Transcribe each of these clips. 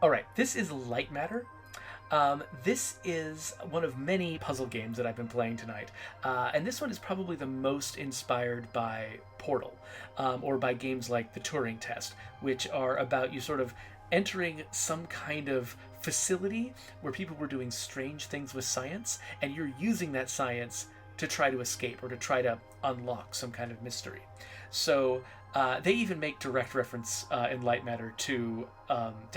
All right, this is Lightmatter. This is one of many puzzle games that I've been playing tonight, and this one is probably the most inspired by Portal, or by games like the Turing test, which are about you sort of entering some kind of facility where people were doing strange things with science, and you're using that science to try to escape or to try to unlock some kind of mystery. So they even make direct reference in Light Matter to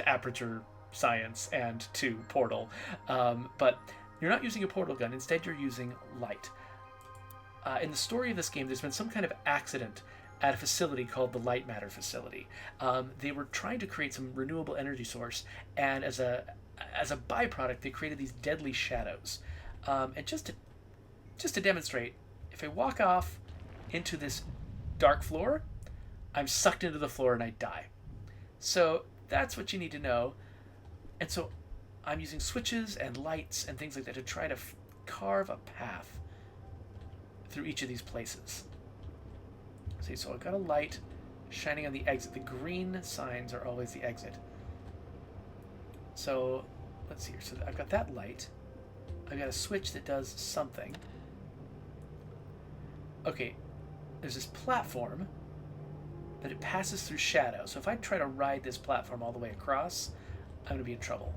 Aperture Science and to Portal, but you're not using a portal gun. Instead, you're using light. In the story of this game, there's been some kind of accident at a facility called the Light Matter facility. They were trying to create some renewable energy source, and as a byproduct, they created these deadly shadows. And just to demonstrate, if I walk off into this dark floor, I'm sucked into the floor and I die. So that's what you need to know. And so I'm using switches and lights and things like that to try to carve a path through each of these places. See, so I've got a light shining on the exit. The green signs are always the exit. So let's see here. So I've got that light. I've got a switch that does something. Okay, there's this platform that it passes through shadow. So if I try to ride this platform all the way across, I'm going to be in trouble.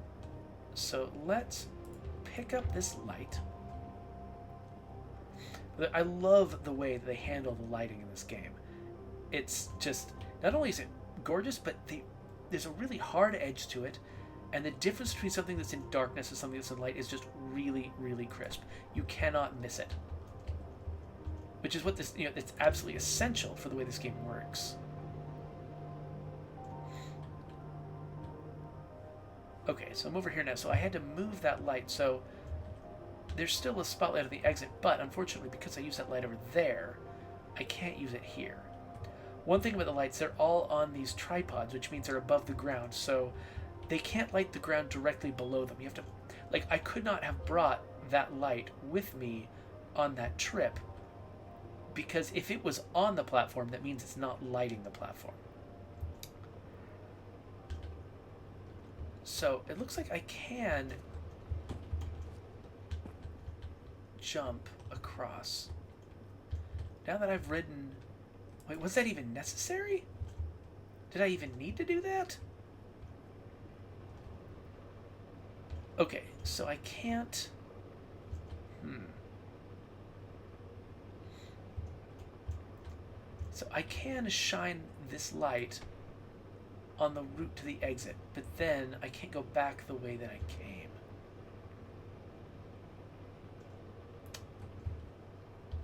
So let's pick up this light. I love the way that they handle the lighting in this game. It's just, not only is it gorgeous, but there's a really hard edge to it, and the difference between something that's in darkness and something that's in light is just really, really crisp. You cannot miss it. Which is what this, it's absolutely essential for the way this game works. Okay, so I'm over here now, so I had to move that light, so there's still a spotlight at the exit, but unfortunately, because I use that light over there, I can't use it here. One thing about the lights, they're all on these tripods, which means they're above the ground, so they can't light the ground directly below them. You have to, like, I could not have brought that light with me on that trip, because if it was on the platform, that means it's not lighting the platform. So it looks like I can jump across. Now that I've ridden... Wait, was that even necessary? Did I even need to do that? Okay, so I can't... So I can shine this light on the route to the exit, but then I can't go back the way that I came.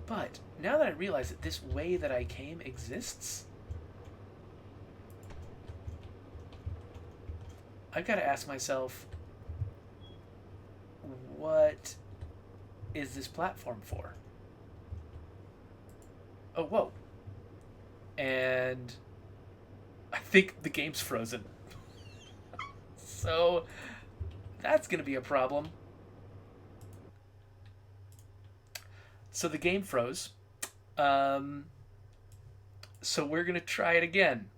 But now that I realize that this way that I came exists, I've got to ask myself, what is this platform for? Oh, whoa. And I think the game's frozen. So that's going to be a problem. So the game froze. So we're going to try it again.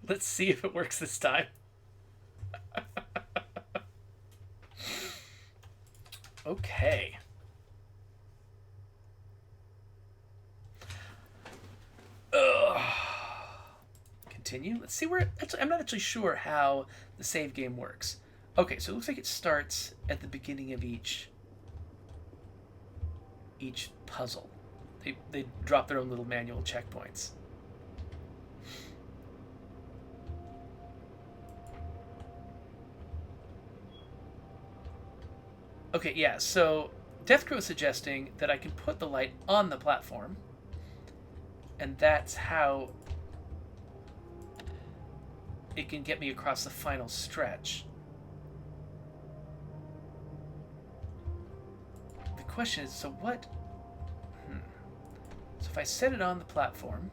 Let's see if it works this time. Okay. Ugh. Continue. Let's see where... I'm not actually sure how the save game works. Okay, so it looks like it starts at the beginning of each puzzle. They drop their own little manual checkpoints. Okay, yeah, so Deathcrow is suggesting that I can put the light on the platform, and that's how it can get me across the final stretch. The question is, so what... So if I set it on the platform...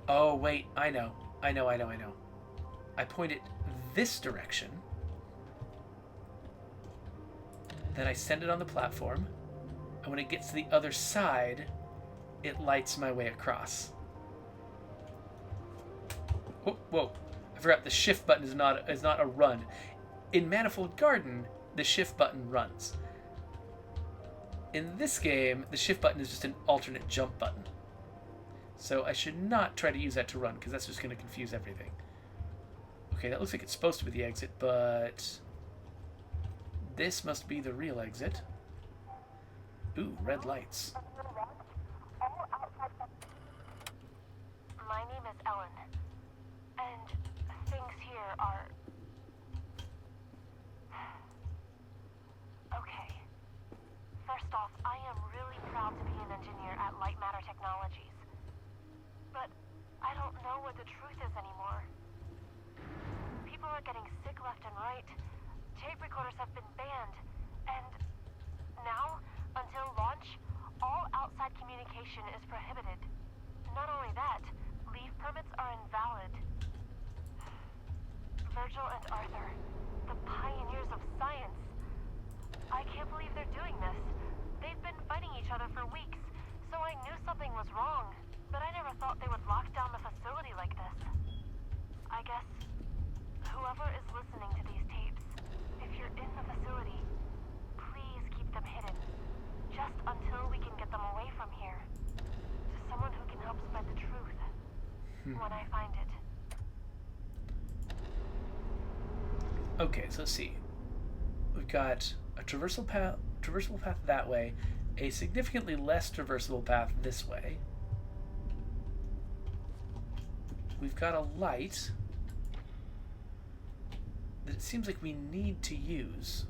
Oh, wait, I know. I point it this direction. Then I send it on the platform. And when it gets to the other side, it lights my way across. Whoa, whoa. I forgot the shift button is not a run. In Manifold Garden, the shift button runs. In this game, the shift button is just an alternate jump button. So I should not try to use that to run, because that's just going to confuse everything. Okay, that looks like it's supposed to be the exit, but this must be the real exit. Ooh, red lights. My name is Ellen, and things here are... Okay. First off, I am really proud to be an engineer at Lightmatter Technologies. But I don't know what the truth is anymore. People are getting sick left and right. Tape recorders have been banned. And now, until launch, all outside communication is prohibited. Not only that, leave permits are invalid. Virgil and Arthur, the pioneers of science. I can't believe they're doing this. They've been fighting each other for weeks, so I knew something was wrong. But I never thought they would lock down the facility like this. I guess whoever is listening to these tapes, if you're in the facility, please keep them hidden. Just until we can get them away from here. To someone who can help spread the truth. When I find it. Okay, so let's see. We've got a traversal path that way, a significantly less traversable path this way. We've got a light that it seems like we need to use.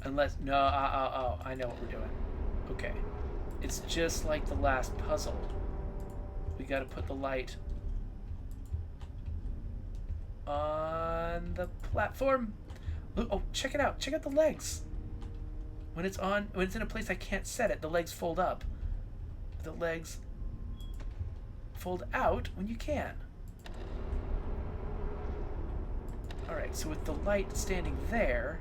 Unless, no, I know what we're doing. Okay. It's just like the last puzzle. We gotta put the light on the platform. Look, oh, check it out. Check out the legs. When it's in a place I can't set it, the legs fold up. The legs fold out when you can. Alright, so with the light standing there,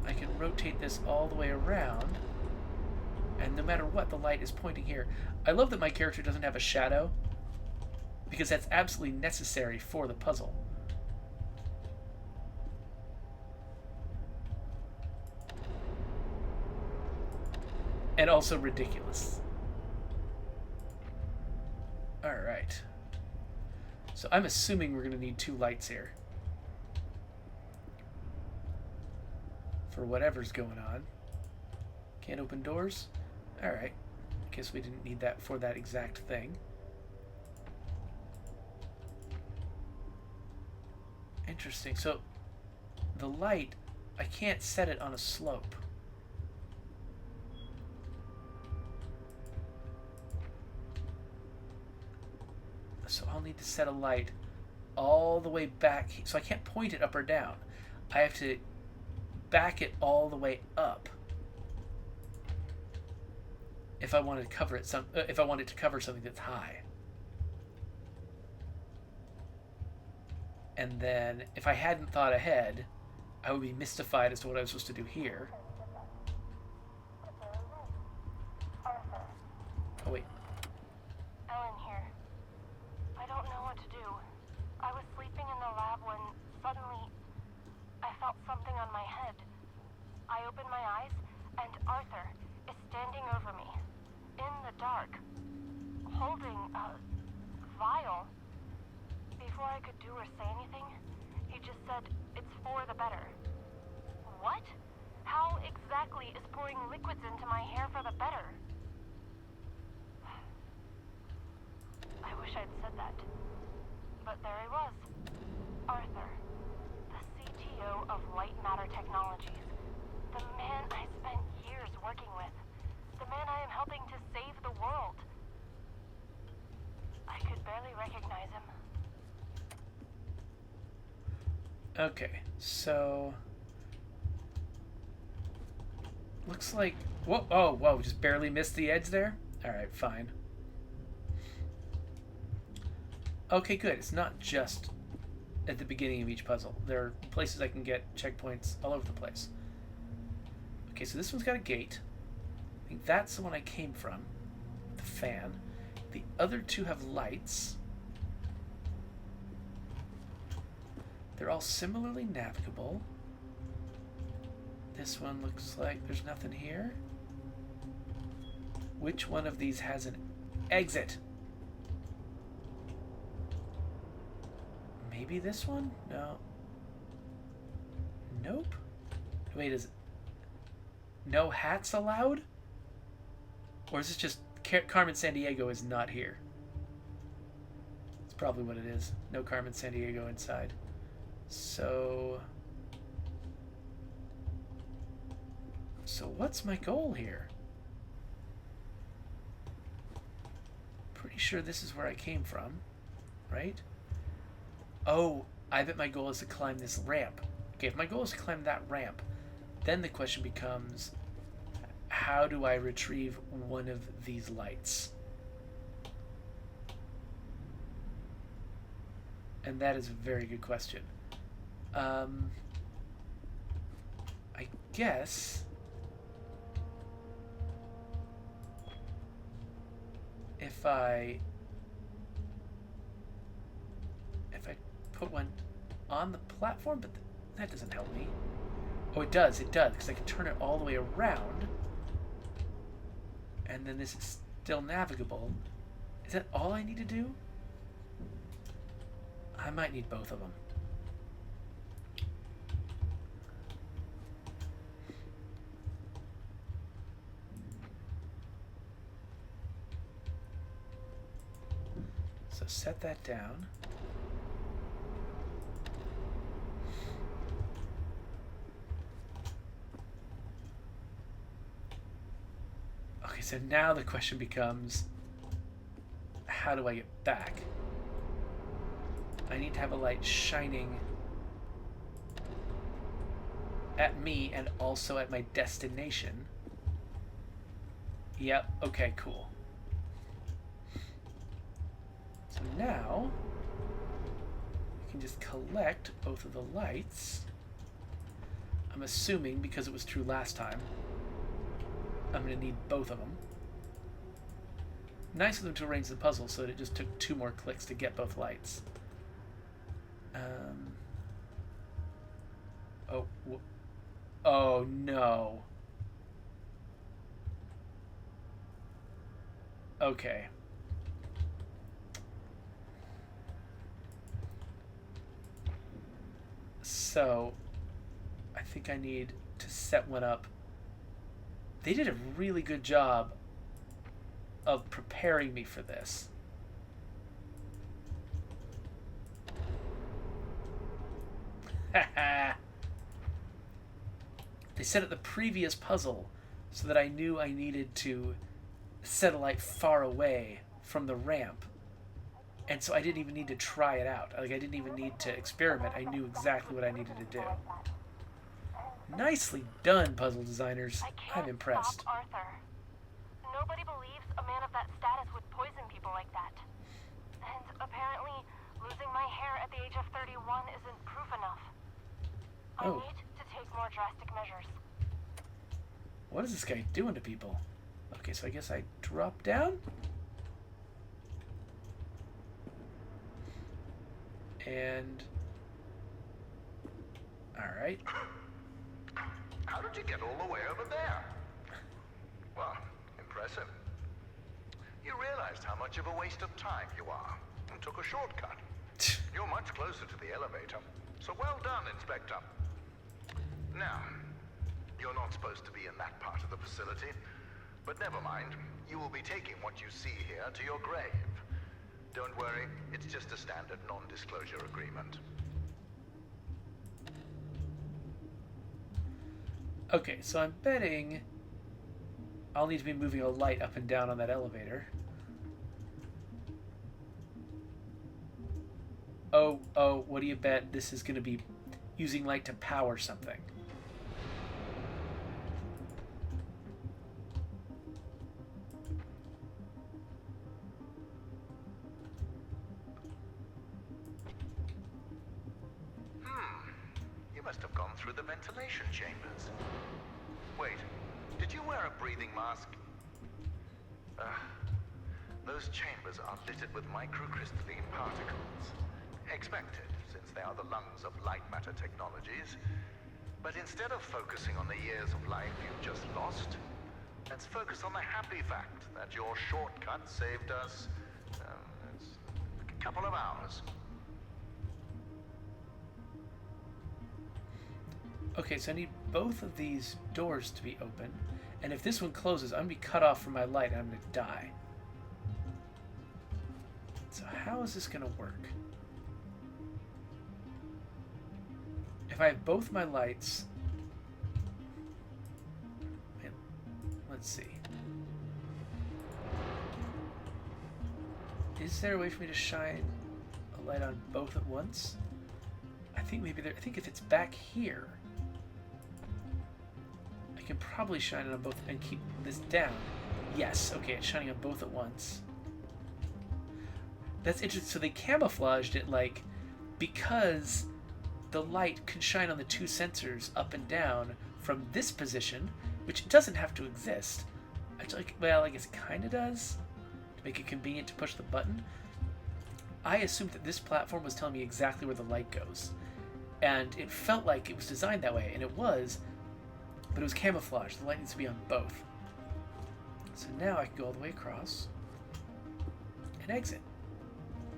I can rotate this all the way around, and no matter what, the light is pointing here. I love that my character doesn't have a shadow, because that's absolutely necessary for the puzzle. And also ridiculous. Alright. So I'm assuming we're going to need 2 lights here. For whatever's going on. Can't open doors? Alright. Guess we didn't need that for that exact thing. Interesting. So the light, I can't set it on a slope. So I'll need to set a light all the way back. So I can't point it up or down. I have to back it all the way up if I want to cover it if I want it to cover something that's high. And then if I hadn't thought ahead, I would be mystified as to what I was supposed to do here. Oh wait. Ellen here. I don't know what to do. I was sleeping in the lab when suddenly I felt something on my head. I opened my eyes and Arthur is standing over me in the dark, holding a vial. Before I could do or say anything, he just said, "It's for the better." What? How exactly is pouring liquids into my hair for the better? I wish I'd said that. But there he was. Arthur, the CTO of Lightmatter Technologies. The man I spent years working with. The man I am helping to save the world. I could barely recognize him. Okay, so looks like whoa, oh, whoa, just barely missed the edge there. All right, fine. Okay, good. It's not just at the beginning of each puzzle. There are places I can get checkpoints all over the place. Okay, so this one's got a gate. I think that's the one I came from. The fan. The other two have lights. They're all similarly navigable. This one looks like there's nothing here. Which one of these has an exit? Maybe this one? No. Nope. Wait, is it... No hats allowed? Or is this just Carmen Sandiego is not here? It's probably what it is. No Carmen Sandiego inside. So what's my goal here? Pretty sure this is where I came from, right? Oh, I bet my goal is to climb this ramp. Okay, if my goal is to climb that ramp, then the question becomes, how do I retrieve one of these lights? And that is a very good question. I guess if I put one on the platform, but that doesn't help me. Oh, it does, because I can turn it all the way around, and then this is still navigable. Is that all I need to do? I might need both of them. So set that down. Okay, so now the question becomes, how do I get back? I need to have a light shining at me and also at my destination. Yep, okay, cool. So now we can just collect both of the lights. I'm assuming, because it was true last time, I'm going to need both of them. Nice of them to arrange the puzzle so that it just took 2 more clicks to get both lights. Oh no. Okay. So, I think I need to set one up. They did a really good job of preparing me for this. They set up the previous puzzle so that I knew I needed to set a light far away from the ramp. And so I didn't even need to try it out. Like, I didn't even need to experiment. I knew exactly what I needed to do. Nicely done, puzzle designers. I'm impressed. Stop Arthur. Nobody believes a man of that status would poison people like that. And apparently, losing my hair at the age of 31 isn't proof enough. I need to take more drastic measures. What is this guy doing to people? Okay, so I guess I drop down? And... Alright. How did you get all the way over there? Well, impressive. You realized how much of a waste of time you are and took a shortcut. You're much closer to the elevator, so well done, Inspector. Now, you're not supposed to be in that part of the facility, but never mind. You will be taking what you see here to your grave. Don't worry, it's just a standard non-disclosure agreement. Okay, so I'm betting I'll need to be moving a light up and down on that elevator. Oh, what do you bet this is going to be using light to power something? the ventilation chambers. Wait, did you wear a breathing mask? Those chambers are littered with microcrystalline particles. Expected, since they are the lungs of Lightmatter technologies. But instead of focusing on the years of life you've just lost, let's focus on the happy fact that your shortcut saved us a couple of hours. Okay, so I need both of these doors to be open, and if this one closes, I'm gonna be cut off from my light and I'm gonna die. So how is this gonna work? If I have both my lights, man, let's see. Is there a way for me to shine a light on both at once? I think maybe there. I think if it's back here, I can probably shine it on both and keep this down. Yes, okay, it's shining on both at once. That's interesting. So they camouflaged it like because the light can shine on the two sensors up and down from this position, which doesn't have to exist. Actually, well, I guess it kind of does to make it convenient to push the button. I assumed that this platform was telling me exactly where the light goes, and it felt like it was designed that way, and it was, but it was camouflaged. The light needs to be on both. So now I can go all the way across and exit.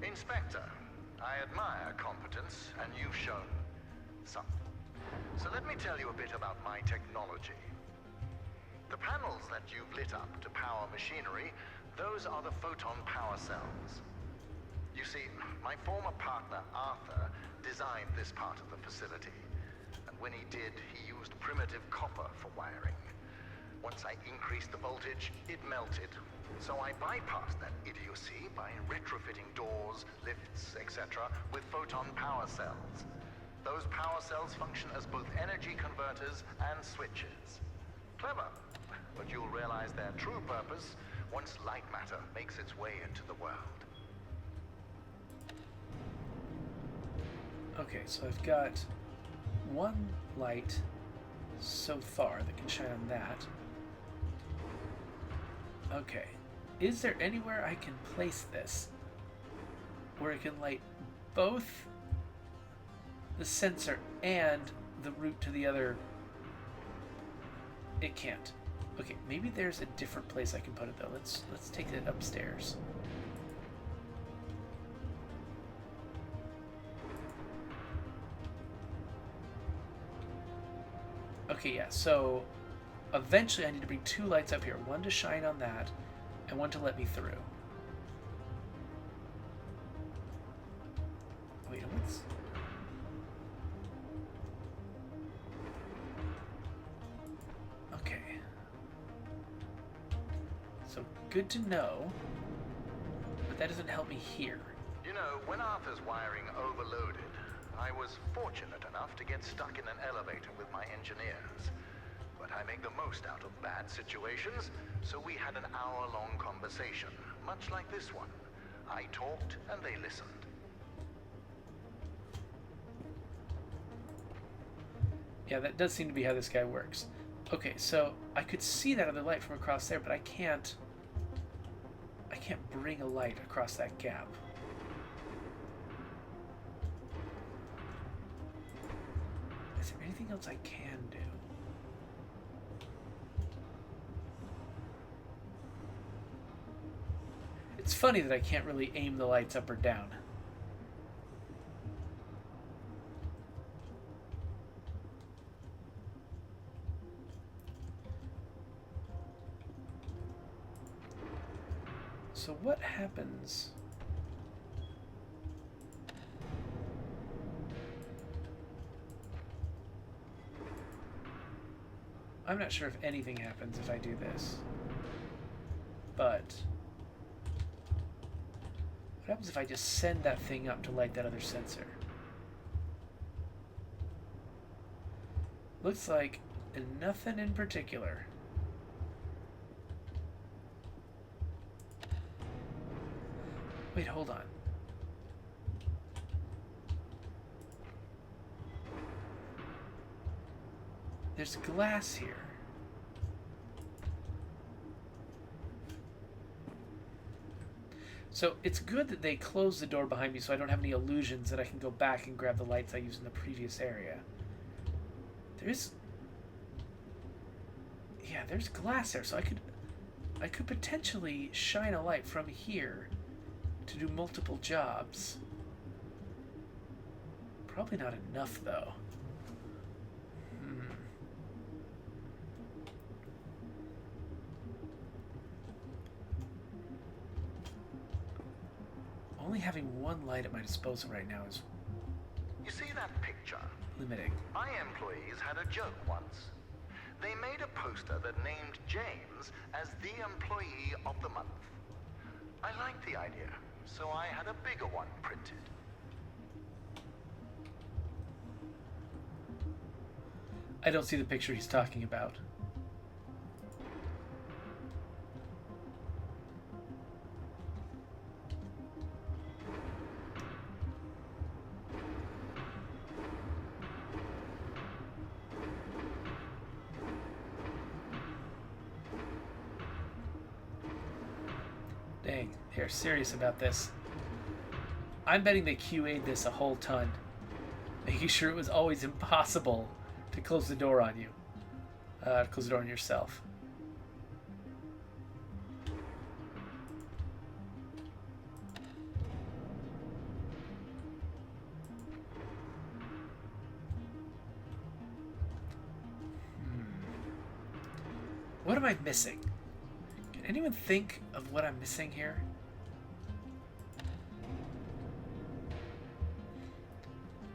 Inspector, I admire competence, and you've shown some. So let me tell you a bit about my technology. The panels that you've lit up to power machinery, those are the photon power cells. You see, my former partner, Arthur, designed this part of the facility. And when he did, he used primitive copper for wiring. Once I increased the voltage, it melted. So I bypassed that idiocy by retrofitting doors, lifts, etc. with photon power cells. Those power cells function as both energy converters and switches. Clever, but you'll realize their true purpose once Lightmatter makes its way into the world. Okay, so I've got one light so far that can shine on that. Okay. Is there anywhere I can place this where it can light both the sensor and the route to the other? It can't. Okay, maybe there's a different place I can put it though. Let's take it upstairs. Okay, yeah, so eventually I need to bring two lights up here. One to shine on that, and one to let me through. Wait, what's... Okay. So, good to know, but that doesn't help me here. You know, when Arthur's wiring overloaded, I was fortunate enough to get stuck in an elevator with my engineers. But I make the most out of bad situations, so we had an hour-long conversation, much like this one. I talked and they listened. Yeah, that does seem to be how this guy works. Okay, so I could see that other light from across there, but I can't bring a light across that gap. Is there anything else I can do? It's funny that I can't really aim the lights up or down. So what happens? I'm not sure if anything happens if I do this. But what happens if I just send that thing up to light that other sensor? Looks like nothing in particular. Wait, hold on. There's glass here. So it's good that they closed the door behind me so I don't have any illusions that I can go back and grab the lights I used in the previous area. There's... Yeah, there's glass there, so I could potentially shine a light from here to do multiple jobs. Probably not enough, though. Only having one light at my disposal right now is You see that picture? limiting. My employees had a joke once. They made a poster that named James as the employee of the month. I liked the idea, so I had a bigger one printed. I don't see the picture he's talking about. Dang, they're serious about this. I'm betting they QA'd this a whole ton, making sure it was always impossible to close the door on you. Close the door on yourself. What am I missing? Can anyone think of what I'm missing here?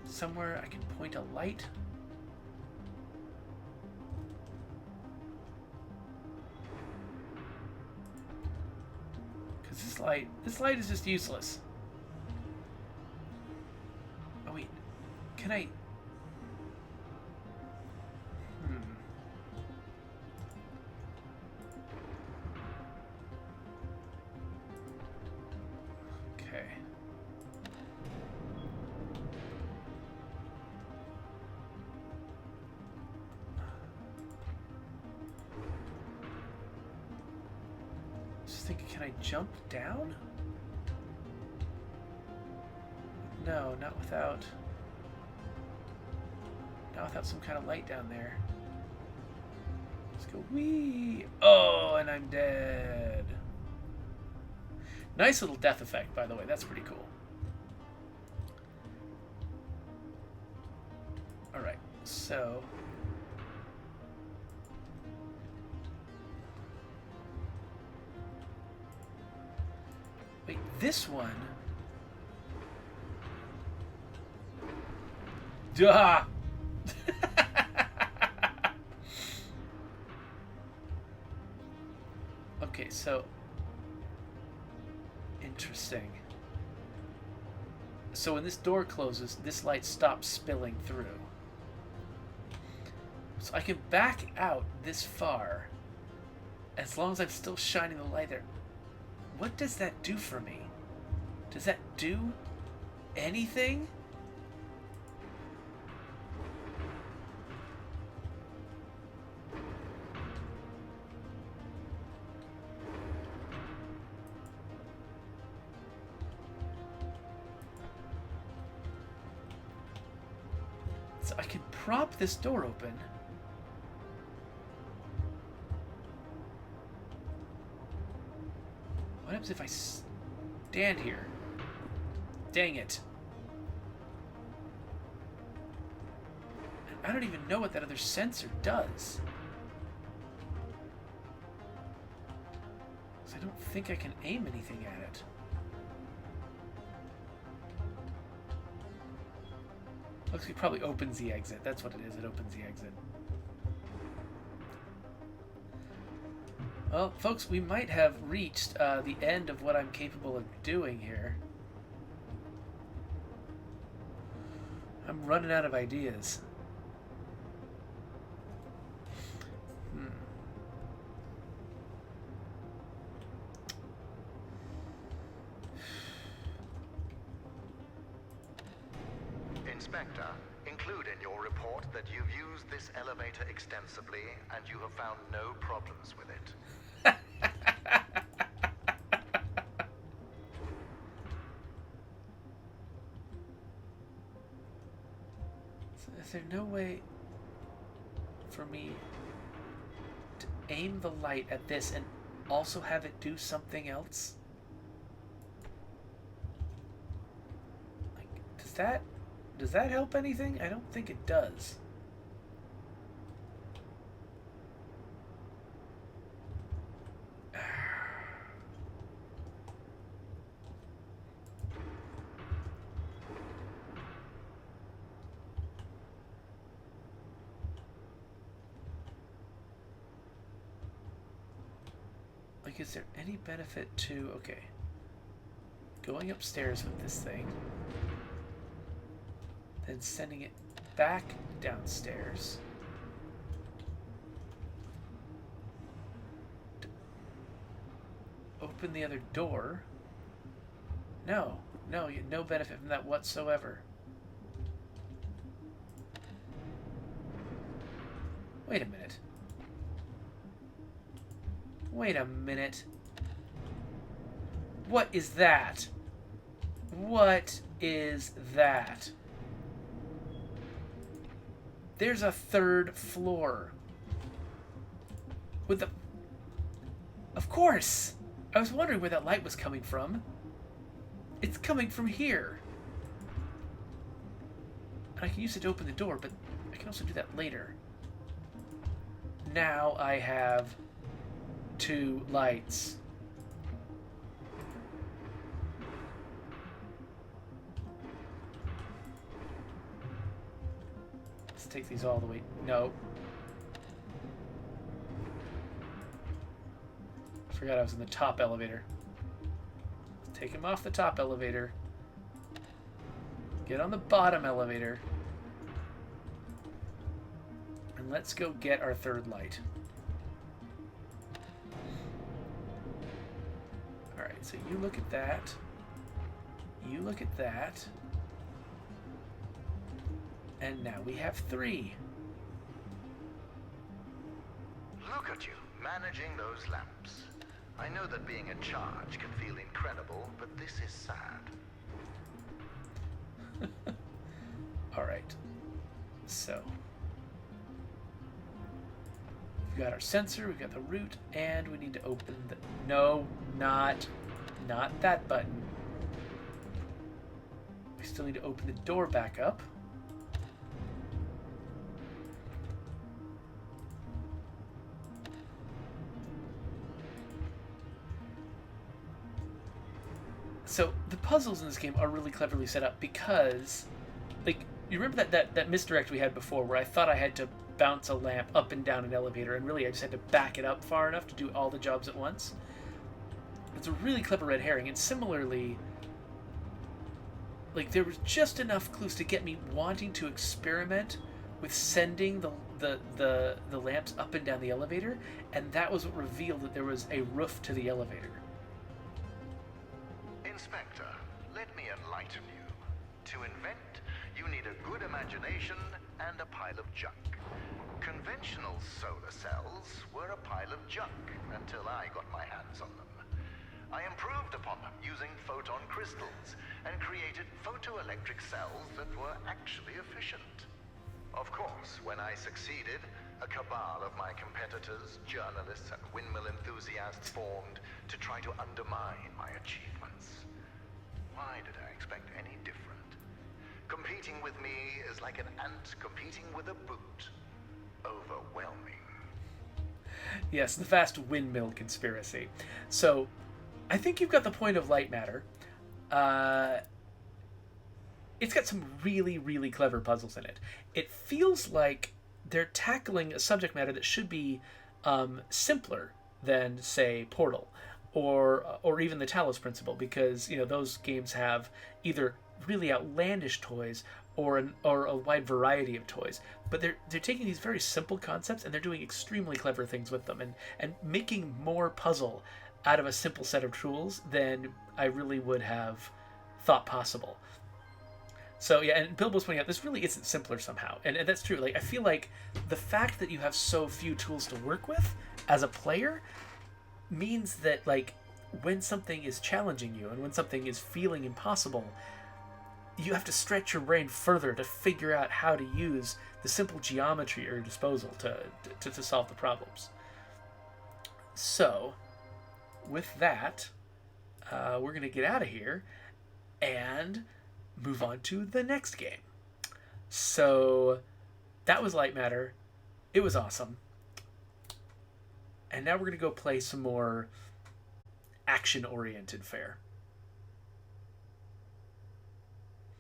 Somewhere I can point a light? Because this light is just useless. Oh wait, can I... Okay. Just thinking, can I jump down? No, not without some kind of light down there. Let's go. Whee! Oh, and I'm dead. Nice little death effect, by the way. That's pretty cool. Alright, so... Wait, this one... Duh! Okay, so... Interesting. So when this door closes, this light stops spilling through. So I can back out this far as long as I'm still shining the light there. What does that do for me? Does that do anything? So I can prop this door open. What happens if I stand here? Dang it. I don't even know what that other sensor does. 'Cause I don't think I can aim anything at it. Looks like it probably opens the exit. That's what it is. It opens the exit. Well, folks, we might have reached the end of what I'm capable of doing here. I'm running out of ideas. Inspector, include in your report that you've used this elevator extensively and you have found no problems with it. So is there no way for me to aim the light at this and also have it do something else? Like, does that help anything? I don't think it does. Like, is there any benefit to, okay, going upstairs with this thing, then sending it back downstairs, to open the other door? No, no benefit from that whatsoever. Wait a minute. Wait a minute. What is that? What is that? There's a third floor. With the... Of course! I was wondering where that light was coming from. It's coming from here. And I can use it to open the door, but I can also do that later. Now I have 2 lights. Let's take these all the way. No. I forgot I was in the top elevator. Let's take him off the top elevator. Get on the bottom elevator. And let's go get our 3rd light. Alright, so you look at that. You look at that. And now we have 3. Look at you, managing those lamps. I know that being in charge can feel incredible, but this is sad. Alright. So. We've got our sensor, we've got the root, and we need to open the... No, not that button. We still need to open the door back up. So the puzzles in this game are really cleverly set up because, like, you remember that misdirect we had before where I thought I had to bounce a lamp up and down an elevator, and really I just had to back it up far enough to do all the jobs at once? It's a really clever red herring, and similarly, like, there was just enough clues to get me wanting to experiment with sending the lamps up and down the elevator, and that was what revealed that there was a roof to the elevator. Inspector, let me enlighten you. To invent, you need a good imagination and a pile of junk. Conventional solar cells were a pile of junk until I got my hands on them. I improved upon them using photon crystals and created photoelectric cells that were actually efficient. Of course, when I succeeded, a cabal of my competitors, journalists, and windmill enthusiasts formed to try to undermine my achievements. Why did I expect any different? Competing with me is like an ant competing with a boot. Overwhelming. Yes, the vast windmill conspiracy. So, I think you've got the point of Lightmatter. It's got some really, really clever puzzles in it. It feels like they're tackling a subject matter that should be simpler than, say, Portal, or even the Talos Principle, because those games have either really outlandish toys or a wide variety of toys. But they're taking these very simple concepts and they're doing extremely clever things with them, and making more puzzle out of a simple set of tools than I really would have thought possible. So yeah, and Bilbo's pointing out this really isn't simpler somehow, and that's true. Like I feel like the fact that you have so few tools to work with as a player means that like when something is challenging you and when something is feeling impossible, you have to stretch your brain further to figure out how to use the simple geometry at your disposal to solve the problems. So, with that, we're going to get out of here and move on to the next game. So, that was Lightmatter. It was awesome. And now we're going to go play some more action-oriented fare.